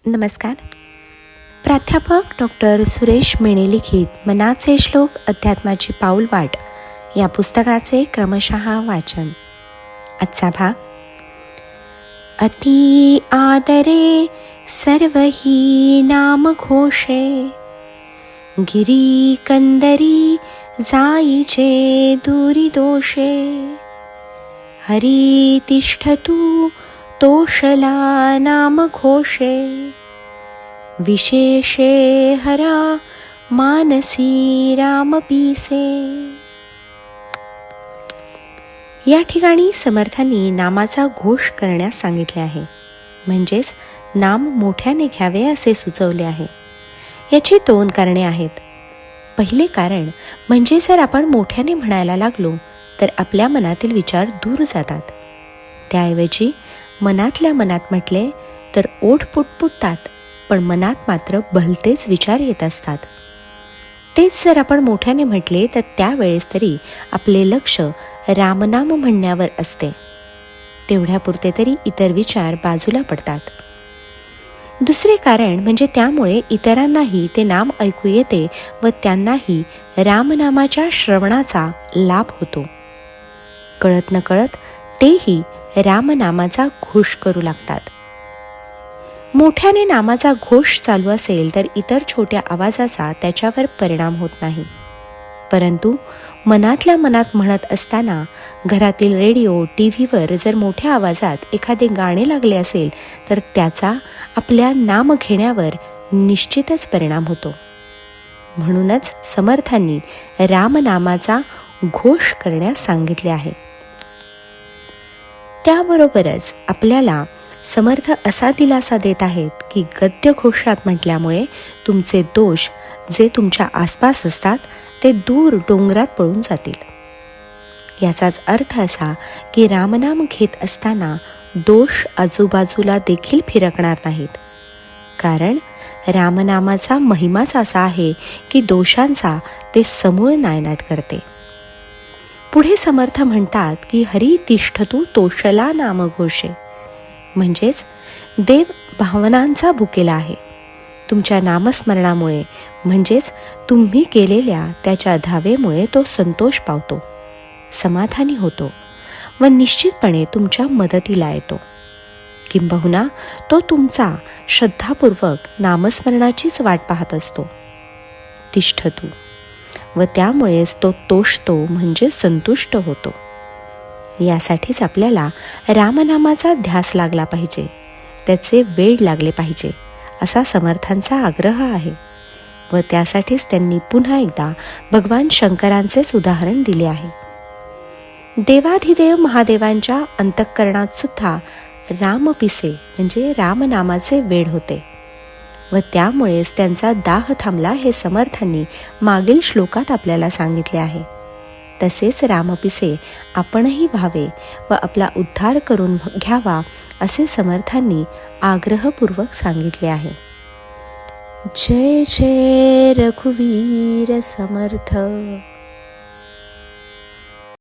नमस्कार. प्राध्यापक डॉक्टर सुरेश मेणे लिखित मनाचे श्लोक अध्यात्माची पाऊलवाट या पुस्तकाचे क्रमशः वाचन. आजचा भाग. अति आदरे सर्वही नाम घोषे, गिरी कंदरी जाईचे दूरी दोषे, हरी तिष्ठतु तोषला नाम घोषे, विशेषे हरा मानसी राम पीसे. या ठिकाणी समर्थांनी नामाचा घोष करण्यास सांगितले आहे, म्हणजेच नाम मोठ्याने घ्यावे असे सुचवले आहे. याची 2 कारणे आहेत. पहिले कारण म्हणजे जर आपण मोठ्याने म्हणायला लागलो तर आपल्या मनातील विचार दूर जातात. त्याऐवजी मनातल्या मनात म्हटले तर ओठ पुटपुटतात, पण मनात मात्र भलतेच विचार येत असतात. तेच जर आपण मोठ्याने म्हटले तर त्यावेळेस तरी आपले लक्ष रामनाम म्हणण्यावर असते. तेवढ्यापुरते तरी इतर विचार बाजूला पडतात. दुसरे कारण म्हणजे त्यामुळे इतरांनाही ते नाम ऐकू येते व त्यांनाही रामनामाच्या श्रवणाचा लाभ होतो. कळत नकळत तेही रामनामाचा घोष करू लागतात. मोठ्याने नामाचा घोष चालू असेल तर इतर छोट्या आवाजाचा त्याच्यावर परिणाम होत नाही. परंतु मनातल्या मनात म्हणत असताना घरातील रेडिओ टीव्हीवर जर मोठ्या आवाजात एखादे गाणे लागले असेल तर त्याचा आपल्या नाम घेण्यावर निश्चितच परिणाम होतो. म्हणूनच समर्थांनी रामनामाचा घोष करण्यास सांगितले आहे. त्याबरोबरच आपल्याला समर्थ असा दिलासा देत आहेत की गद्य घोषात म्हटल्यामुळे तुमचे दोष जे तुमच्या आसपास असतात ते दूर डोंगरात पळून जातील. याचाच अर्थ असा की रामनाम घेत असताना दोष आजूबाजूला देखील फिरकणार नाहीत. कारण रामनामाचा महिमाच असा आहे की दोषांचा ते समूळ नायनाट करते. पुढे समर्थ म्हणतात की हरी तिष्ठतु तोषला नाम घोषे, म्हणजेच देव भावनांचा भुकेला आहे. तुमच्या नामस्मरणामुळे म्हणजेच तुम्ही केलेल्या त्याच्या धावेमुळे तो संतोष पावतो, समाधानी होतो व निश्चितपणे तुमच्या मदतीला येतो. किंबहुना तो तुमचा श्रद्धापूर्वक नामस्मरणाचीच वाट पाहत असतो. तिष्ठतु व त्यामुळेच तो तोषतो म्हणजे संतुष्ट होतो. यासाठीच आपल्याला रामनामाचा ध्यास लागला पाहिजे, त्याचे वेड लागले पाहिजे असा समर्थांचा आग्रह आहे. व त्यासाठीच त्यांनी पुन्हा एकदा भगवान शंकरांचेच उदाहरण दिले आहे. देवाधिदेव महादेवांच्या अंतःकरणात सुद्धा रामपिसे म्हणजे रामनामाचे वेड होते व त्यामुळेच त्यांचा दाह थांबला हे समर्थांनी मागील श्लोकात आपल्याला सांगितले आहे. तसेच रामपिसे आपणही व्हावे व आपला उद्धार करून घ्यावा असे समर्थांनी आग्रहपूर्वक सांगितले आहे. जय जय रघुवीर समर्थ.